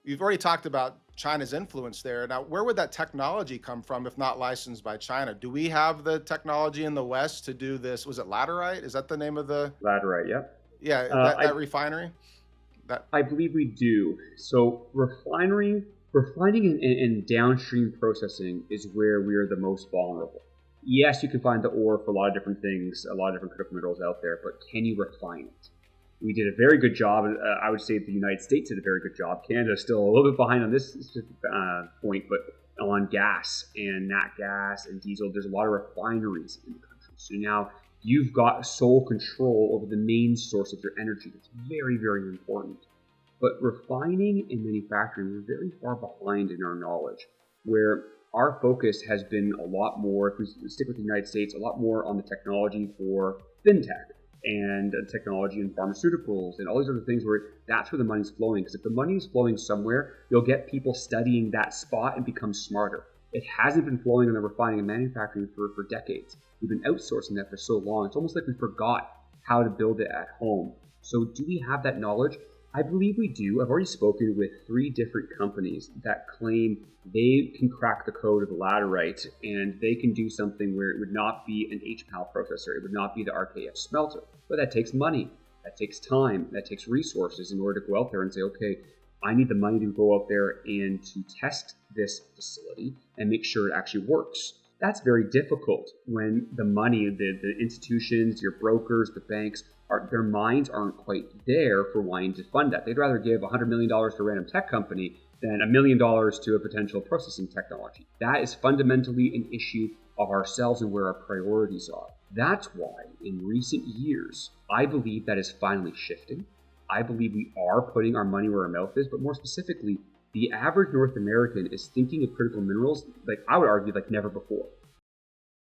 You've already talked about China's influence there. Now, where would that technology come from if not licensed by China? Do we have the technology in the West to do this? Was it laterite? Is that the name of the, Laterite, yep. yeah, Uh, that I refinery? That I believe we do. So refining and downstream processing is where we are the most vulnerable. Yes, you can find the ore for a lot of different things, a lot of different critical minerals out there, but can you refine it? We did a very good job. I would say the United States did a very good job. Canada is still a little bit behind on this point, but on gas and nat gas and diesel, there's a lot of refineries in the country. So now you've got sole control over the main source of your energy. That's very, very important. But refining and manufacturing, we're very far behind in our knowledge, where our focus has been a lot more, if we stick with the United States, a lot more on the technology for fintech and technology in pharmaceuticals and all these other things where that's where the money's flowing. Because if the money is flowing somewhere, you'll get people studying that spot and become smarter. It hasn't been flowing in the refining and manufacturing for decades. We've been outsourcing that for so long. It's almost like we forgot how to build it at home. So do we have that knowledge? I believe we do. I've already spoken with 3 different companies that claim they can crack the code of the laterite and they can do something where it would not be an HPAL processor. It would not be the RKF smelter. But that takes money. That takes time. That takes resources in order to go out there and say, okay, I need the money to go out there and to test this facility and make sure it actually works. That's very difficult when the money, the institutions, your brokers, the banks, their minds aren't quite there for wanting to fund that. They'd rather give $100 million to a random tech company than $1 million to a potential processing technology. That is fundamentally an issue of ourselves and where our priorities are. That's why in recent years, I believe that is finally shifting. I believe we are putting our money where our mouth is, but more specifically, the average North American is thinking of critical minerals, like I would argue, like never before.